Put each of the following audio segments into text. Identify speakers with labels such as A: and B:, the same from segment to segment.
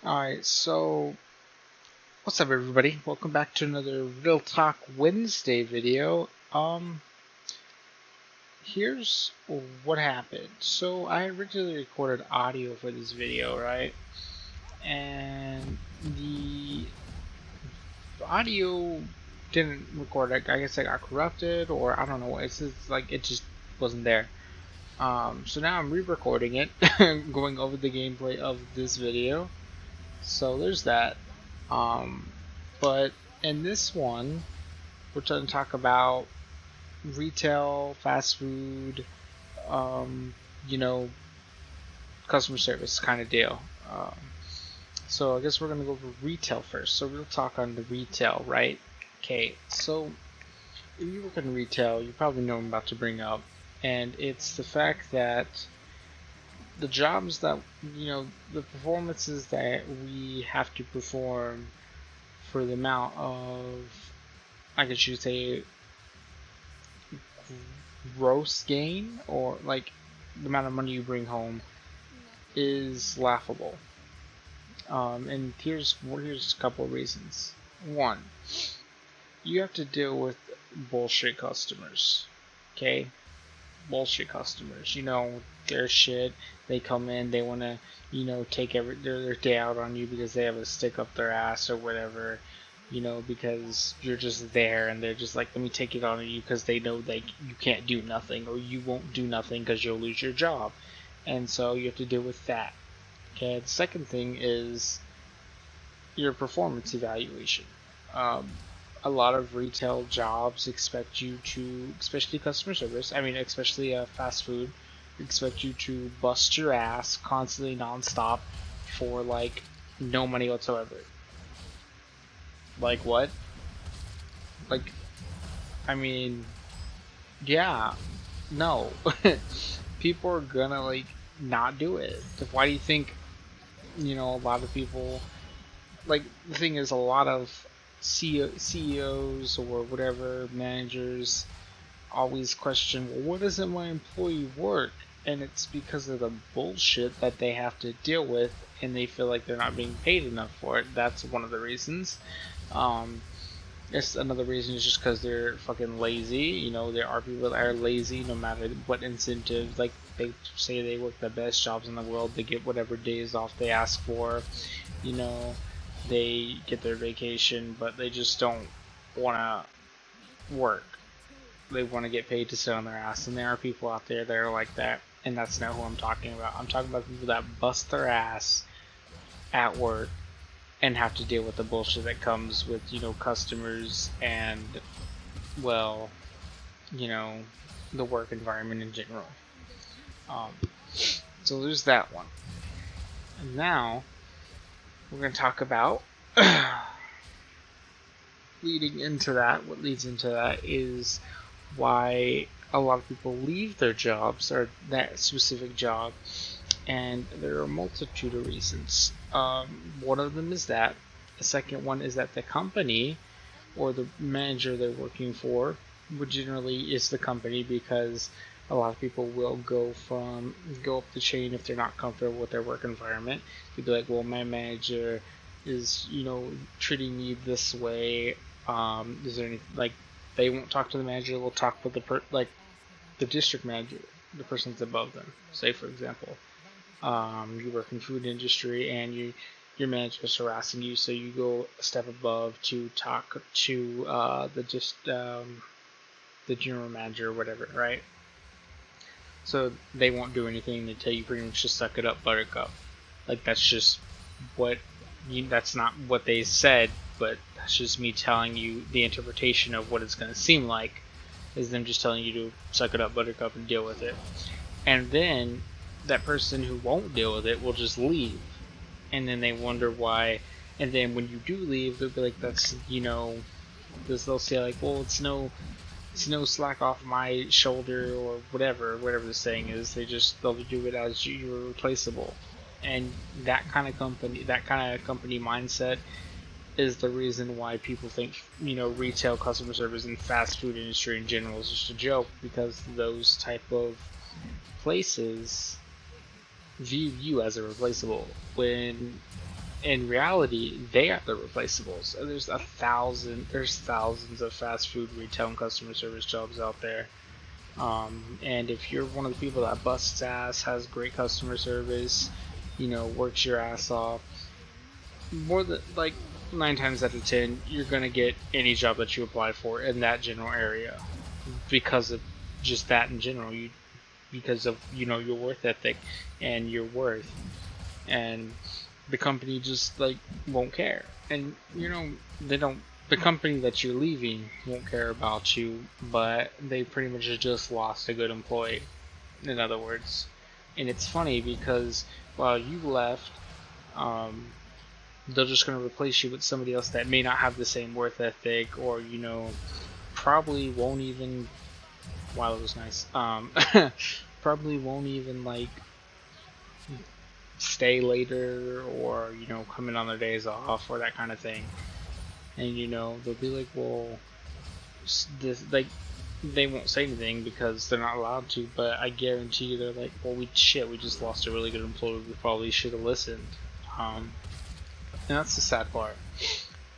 A: Alright, so what's up everybody? Welcome back to another Real Talk Wednesday video. Here's what happened. So I originally recorded audio for this video, right? And the audio didn't record. I guess I got corrupted, or I don't know. It's just like it just wasn't there. So now I'm re-recording it, going over the gameplay of this video. So there's that. Um, but in this one, we're going to talk about retail, fast food, um, you know, customer service kind of deal. So I guess we're going to go over retail first. So we'll talk on the retail, right? Okay, so if you work in retail, you probably know what I'm about to bring up. And it's the fact that the jobs that, the performances that we have to perform for the amount of, I guess you say, gross gain, or like the amount of money you bring home, is laughable. And here's a couple of reasons. One, you have to deal with bullshit customers. Okay? Bullshit customers. Their shit. They come in, they want to, take their day out on you because they have a stick up their ass or whatever. Because you're just there and they're just like, let me take it on you because they know that you can't do nothing, or you won't do nothing because you'll lose your job. And so you have to deal with that. Okay, the second thing is your performance evaluation. A lot of retail jobs expect you to, especially customer service, especially fast food, expect you to bust your ass constantly nonstop for like no money whatsoever. Like what? Like, yeah, no. People are gonna like not do it. Why do you think, a lot of people, like, the thing is, a lot of CEOs or whatever, managers, always question, well, what doesn't my employee work? And it's because of the bullshit that they have to deal with, and they feel like they're not being paid enough for it. That's one of the reasons. It's another reason is just because they're fucking lazy. There are people that are lazy no matter what incentive. Like, they say they work the best jobs in the world, they get whatever days off they ask for. They get their vacation, but they just don't want to work. They want to get paid to sit on their ass, and there are people out there that are like that, and that's not who I'm talking about. I'm talking about people that bust their ass at work and have to deal with the bullshit that comes with, customers and, well, the work environment in general. So there's that one. And now we're going to talk about leading into that. What leads into that is why a lot of people leave their jobs, or that specific job, and there are a multitude of reasons. One of them is that. The second one is that the company or the manager they're working for, which generally is the company, because a lot of people will go up the chain if they're not comfortable with their work environment. They'd be like, well, my manager is, treating me this way. Is there any, like, they won't talk to the manager, they'll talk with the district manager, the person that's above them. Say, for example, you work in food industry and your manager is harassing you, so you go a step above to talk to the general manager or whatever, right? So they won't do anything. They tell you pretty much to suck it up, buttercup. Like, that's just that's not what they said, but that's just me telling you the interpretation of what it's going to seem like, is them just telling you to suck it up, buttercup, and deal with it. And then that person who won't deal with it will just leave, and then they wonder why. And then when you do leave, they'll be like, that's, they'll say like, well, it's no slack off my shoulder, or whatever the saying is. They'll do it as you're replaceable. And that kind of company mindset is the reason why people think, retail, customer service, and fast food industry in general is just a joke, because those type of places view you as a replaceable, when in reality, they are the replaceables. There's thousands of fast food retail and customer service jobs out there. And if you're one of the people that busts ass, has great customer service, works your ass off, more than like 9 times out of 10, you're gonna get any job that you apply for in that general area because of just that in general. Because of your worth ethic and your worth, and the company just like won't care, and they don't. The company that you're leaving won't care about you, but they pretty much just lost a good employee, in other words. And it's funny because while you left, they're just going to replace you with somebody else that may not have the same worth ethic, or probably won't even. Wow, that was nice. Probably won't even like stay later, or come in on their days off, or that kind of thing. And they'll be like, well, this, like, they won't say anything because they're not allowed to, but I guarantee you they're like, well, we just lost a really good employee, we probably should have listened. And that's the sad part,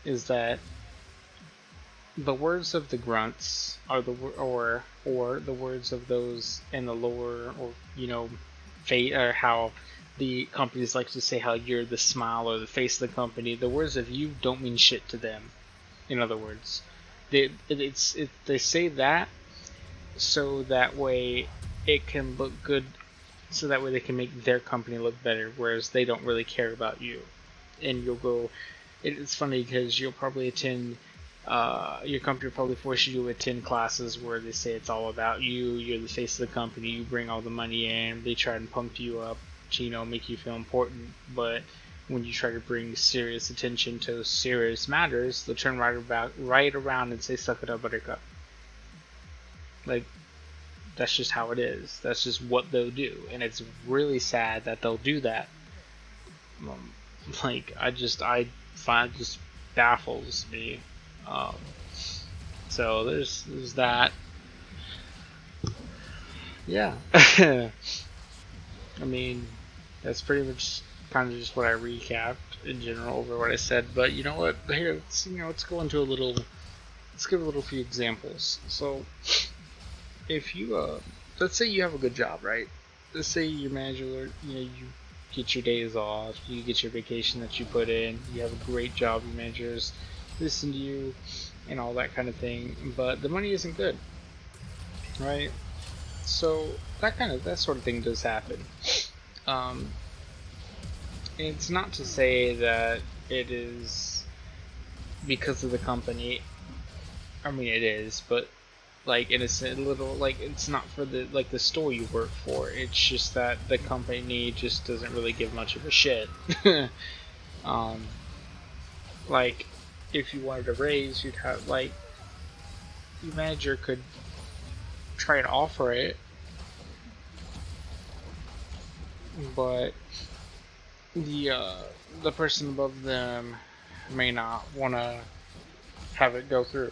A: is that the words of the grunts are or the words of those in the lower, or fate, or how the companies like to say how you're the smile or the face of the company. The words of you don't mean shit to them. In other words, they say that so that way it can look good, so that way they can make their company look better, whereas they don't really care about you. And you'll go. It's funny because you'll probably attend. Your company will probably force you to attend classes where they say it's all about you. You're the face of the company. You bring all the money in. They try and pump you up to make you feel important. But when you try to bring serious attention to serious matters, they'll turn right around and say, "Suck it up, buttercup." Like, that's just how it is. That's just what they'll do, and it's really sad that they'll do that. I find it just baffles me. So there's that. Yeah. I mean, that's pretty much kind of just what I recapped in general over what I said. But you know what? Here, let's go into let's give a little few examples. So, if you let's say you have a good job, right? Let's say your manager, you get your days off, you get your vacation that you put in, you have a great job, your managers listen to you, and all that kind of thing, but the money isn't good, right? So that sort of thing does happen. It's not to say that it is because of the company. I mean, it is, but like in a little, like, it's not for the store you work for. It's just that the company just doesn't really give much of a shit. Like, if you wanted a raise, you'd have, like, your manager could try and offer it, but the person above them may not want to have it go through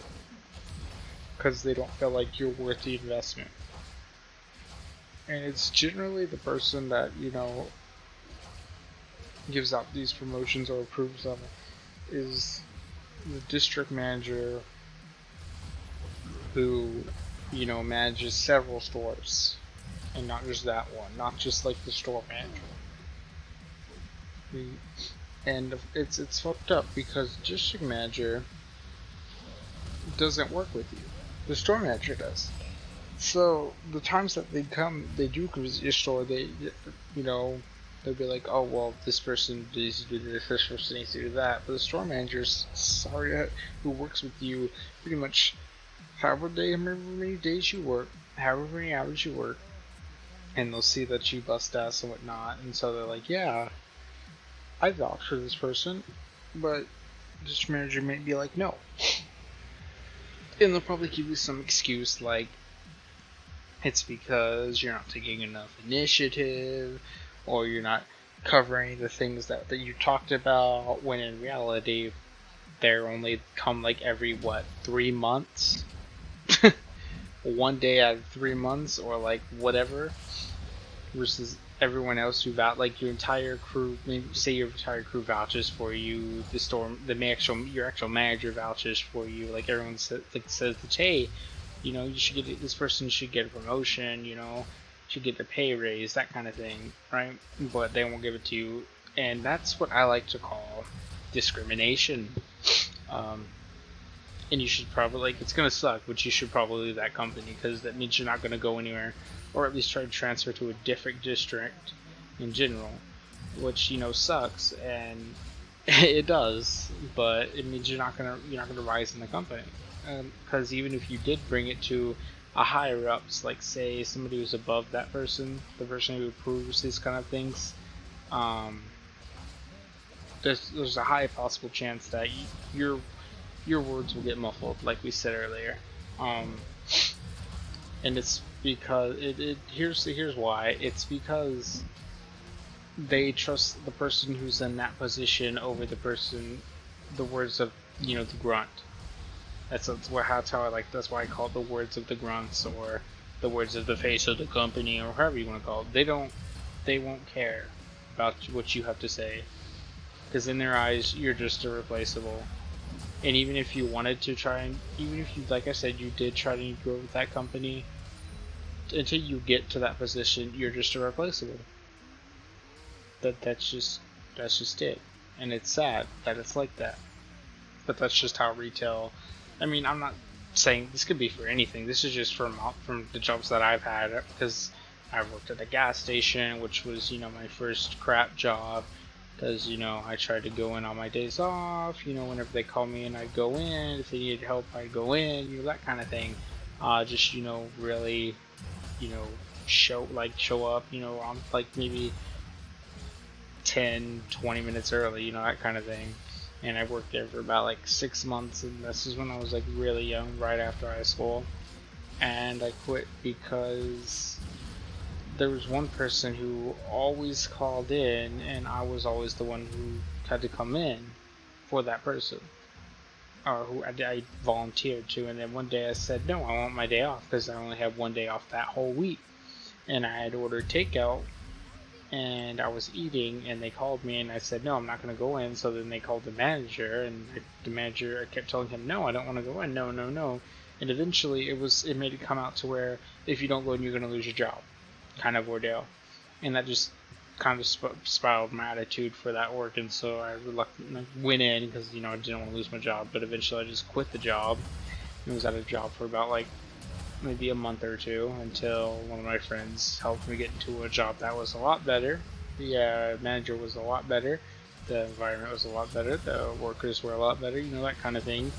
A: because they don't feel like you're worth the investment. And it's generally the person that gives out these promotions or approves of it is the district manager who manages several stores, and not just that one, not just like the store manager. And it's fucked up because the district manager doesn't work with you. The store manager does. So the times that they do come visit your store, they'll be like, oh, well, this person needs to do this person needs to do that. But the store manager's who works with you pretty much however many days you work, however many hours you work, and they'll see that you bust ass and whatnot, and so they're like, yeah, I vouch for this person, but this manager may be like, no. And they'll probably give you some excuse like, it's because you're not taking enough initiative, or you're not covering the things that you talked about, when in reality, they're only come like every, 3 months? 1 day out of 3 months, or like whatever, versus everyone else who like your entire crew, maybe say your entire crew vouches for you, your actual manager vouches for you, like everyone says that, hey, you should this person should get a promotion, should get a pay raise, that kind of thing, right? But they won't give it to you, and that's what I like to call discrimination. And you should probably, it's gonna suck, but you should probably leave that company, because that means you're not gonna go anywhere, or at least try to transfer to a different district in general, which sucks, and it does, but it means you're not gonna rise in the company, because even if you did bring it to a higher ups, like say somebody who's above that person, the person who approves these kind of things, there's a high possible chance that your words will get muffled, like we said earlier. And it's because here's why. It's because they trust the person who's in that position over the words of the grunt. That's how I like. That's why I call it the words of the grunts, or the words of the face of the company, or however you want to call it. They won't care about what you have to say, because in their eyes you're just irreplaceable. And even if you wanted to even if you, like I said, you did try to grow with that company, until you get to that position, you're just irreplaceable. That's just it. And it's sad that it's like that. But that's just how retail. I mean, I'm not saying this could be for anything. This is just from the jobs that I've had, because I've worked at a gas station, which was my first crap job. Because I tried to go in on my days off. Whenever they call me in, I'd go in. If they needed help, I'd go in. That kind of thing. Just really, show up. On like maybe 10-20 minutes early. That kind of thing. And I worked there for about like 6 months, and this is when I was like really young, right after high school. And I quit because there was one person who always called in, and I was always the one who had to come in for that person, or who I volunteered to. And then one day I said, no, I want my day off, because I only had one day off that whole week. And I had ordered takeout, and I was eating, and they called me, and I said, no, I'm not going to go in. So then they called the manager, and the manager, I kept telling him, no, I don't want to go in, no. And eventually it made it come out to where if you don't go in, you're going to lose your job, kind of ordeal. And that just kind of spiraled my attitude for that work. And so I reluctantly went in, because I didn't want to lose my job. But eventually I just quit the job. I was at a job for about like maybe a month or two, until one of my friends helped me get into a job that was a lot better. The manager was a lot better, the environment was a lot better, the workers were a lot better, that kind of thing.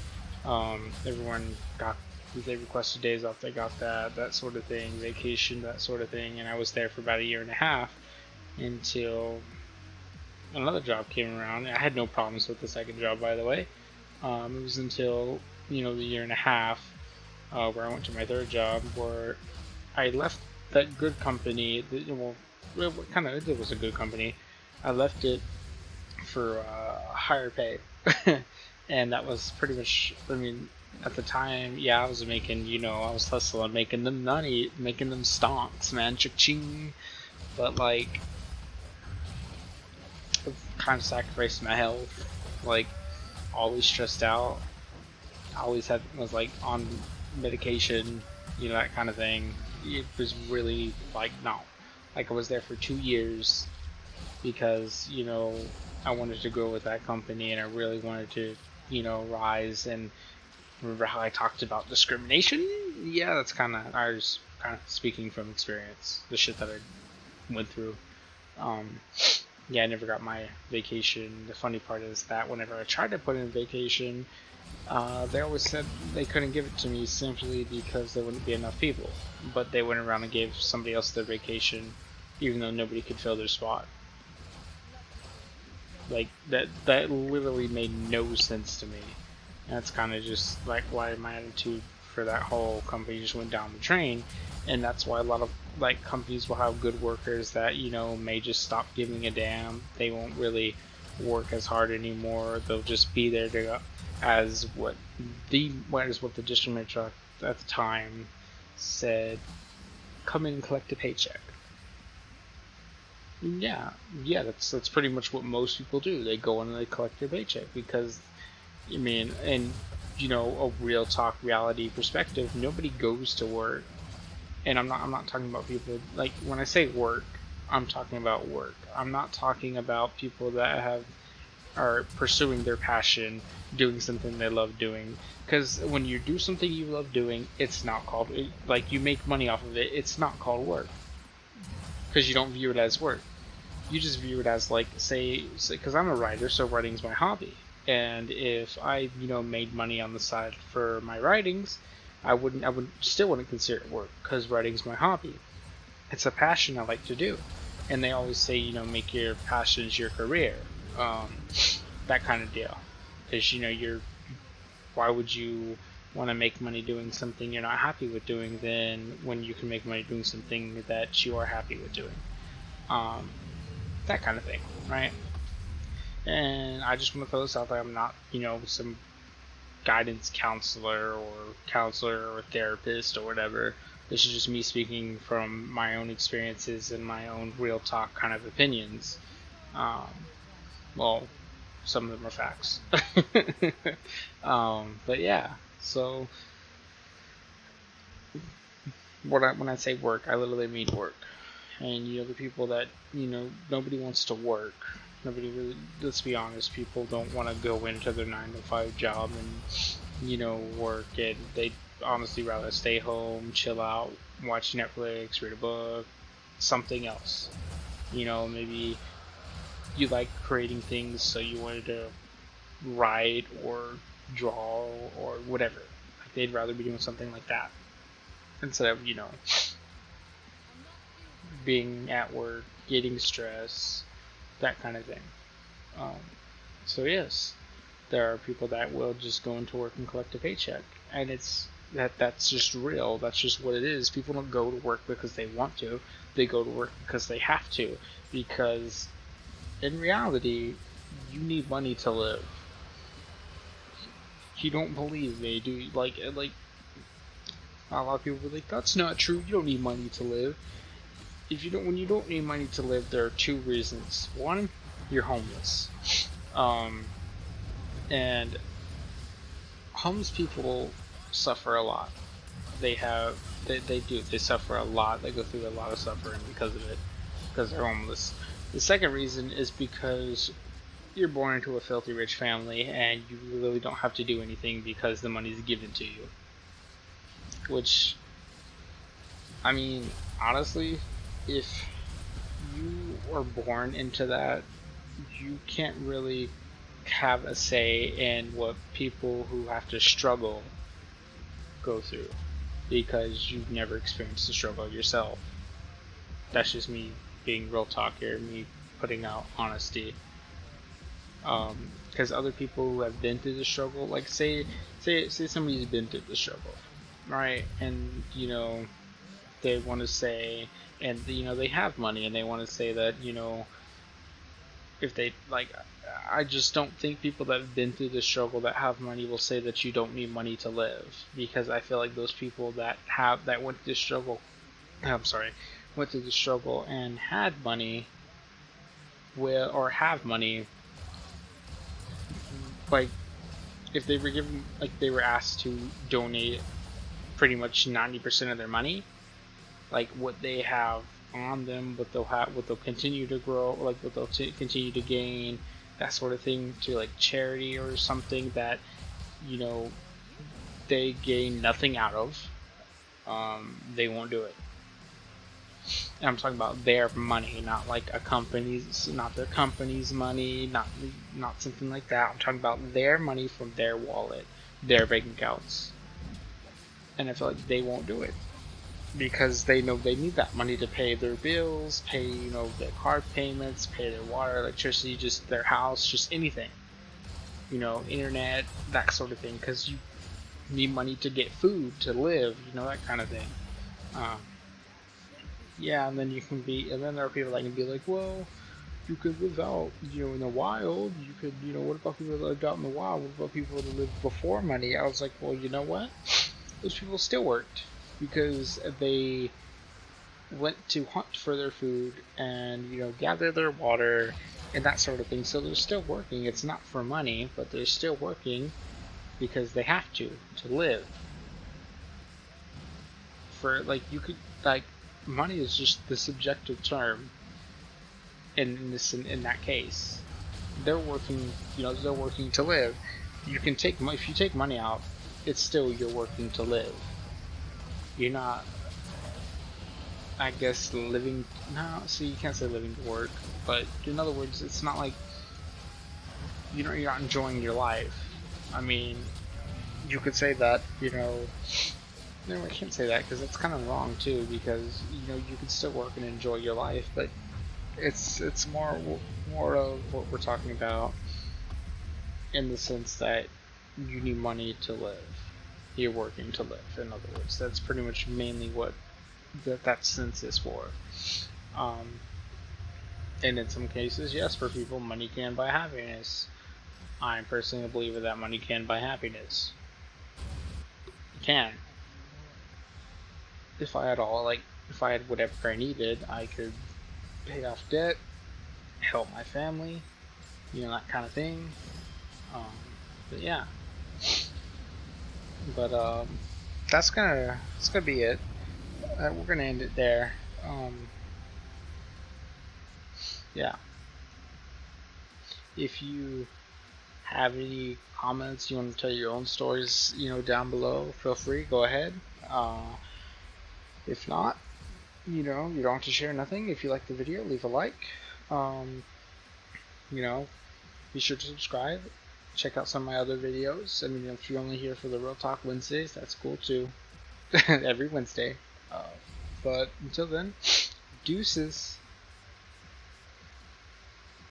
A: Everyone got, if they requested days off, they got that sort of thing, vacation, that sort of thing. And I was there for about a year and a half, until another job came around. I had no problems with the second job, by the way. It was until the year and a half, where I went to my third job, where I left that good company. It was a good company. I left it for higher pay. And that was pretty much, at the time, I was making, I was hustling, making them money, making them stonks, man, cha-ching. But like, I've kind of sacrificed my health, like, always stressed out, always was like on medication, that kind of thing. It was really like, no, like I was there for 2 years, because I wanted to grow with that company, and I really wanted to rise. And remember how I talked about discrimination? Yeah, that's I was kind of speaking from experience, the shit that I went through. I never got my vacation. The funny part is that whenever I tried to put in vacation, they always said they couldn't give it to me, simply because there wouldn't be enough people. But they went around and gave somebody else their vacation, even though nobody could fill their spot. Like, that literally made no sense to me. And that's kind of just like why my attitude for that whole company just went down the drain. And that's why a lot of like companies will have good workers that may just stop giving a damn. They won't really work as hard anymore. They'll just be there to, as what the district at the time said, come in and collect a paycheck. Yeah, yeah, that's pretty much what most people do. They go in and they collect their paycheck because, I mean, and a real talk reality perspective, nobody goes to work. And I'm not talking about people like when I say work, I'm talking about work. I'm not talking about people that are pursuing their passion, doing something they love doing. Because when you do something you love doing, it's not called like you make money off of it. It's not called work because you don't view it as work. You just view it as like say because I'm a writer, so writing's my hobby. And if I made money on the side for my writings, I would still wouldn't consider it work because writing's my hobby. It's a passion I like to do. And they always say make your passions your career, um, that kind of deal. Because you're why would you want to make money doing something you're not happy with doing then when you can make money doing something that you are happy with doing, um, that kind of thing, right? And I just want to throw this out there. I'm not, some guidance counselor or therapist or whatever. This is just me speaking from my own experiences and my own real talk kind of opinions. Um, well, some of them are facts. But yeah, so when I say work, I literally mean work. And the people that nobody wants to work. Nobody really. Let's be honest. People don't want to go into their 9 to 5 job and work, and they honestly rather stay home, chill out, watch Netflix, read a book, something else. Maybe you like creating things, so you wanted to write or draw or whatever. Like they'd rather be doing something like that instead of being at work, getting stress, that kind of thing. Um, so yes, there are people that will just go into work and collect a paycheck, and that's just real. That's just what it is. People don't go to work because they want to. They go to work because they have to. Because in reality, you need money to live. You don't believe me, do you? Like a lot of people are like, that's not true. You don't need money to live. When you don't need money to live, there are two reasons. One, you're homeless, um, and homeless people suffer a lot. They do. They suffer a lot. They go through a lot of suffering because of it, because they're homeless. The second reason is because you're born into a filthy rich family and you really don't have to do anything because the money's given to you. Which, I mean, honestly, if you are born into that, you can't really have a say in what people who have to struggle go through because you've never experienced the struggle yourself. That's just me being real talk here, me putting out honesty. Because other people who have been through the struggle, like say somebody's been through the struggle, right? And they want to say, and they have money, and they want to say that if they like, I just don't think people that have been through the struggle that have money will say that you don't need money to live, because I feel like those people that went through the struggle, I'm sorry, went through the struggle and had money, will or have money, like if they were given, like they were asked to donate pretty much 90% of their money, like what they have on them, what they'll continue to grow, like what they'll continue to gain, that sort of thing, to like charity or something that you know they gain nothing out of, they won't do it. And I'm talking about their money, not like a company's, not their company's money, not something like that. I'm talking about their money from their wallet, their bank accounts, and I feel like they won't do it because they know they need that money to pay their bills, pay their card payments, pay their water, electricity, just their house, just anything, internet, that sort of thing. Because you need money to get food, to live, that kind of thing. Um, yeah, and then and then there are people that can be like, well, you could live out, in the wild. You could, what about people that lived out in the wild? What about people that lived before money? I was like, well, you know what? Those people still worked because went to hunt for their food and, gather their water and that sort of thing. So they're still working. It's not for money, but they're still working because they have to live. For money is just the subjective term in that case. They're working, they're working to live. If you take money out, it's still you're working to live. You're not, I guess, living. No, see, you can't say living to work, but in other words, it's not like you're not enjoying your life. I mean, you could say that, no, I can't say that because that's kind of wrong too. Because you can still work and enjoy your life, but it's more of what we're talking about in the sense that you need money to live. You're working to live. In other words, that's pretty much mainly what that sense is for. And in some cases, yes, for people, money can buy happiness. I'm personally a believer that money can buy happiness. It can. If I had whatever I needed, I could pay off debt, help my family, that kind of thing. But yeah. But that's gonna be it. We're gonna end it there. Yeah. If you have any comments, you want to tell your own stories, down below, feel free, go ahead. If not, you don't have to share nothing. If you like the video, leave a like. Be sure to subscribe. Check out some of my other videos. I mean, if you're only here for the Real Talk Wednesdays, that's cool too. Every Wednesday. But until then, deuces.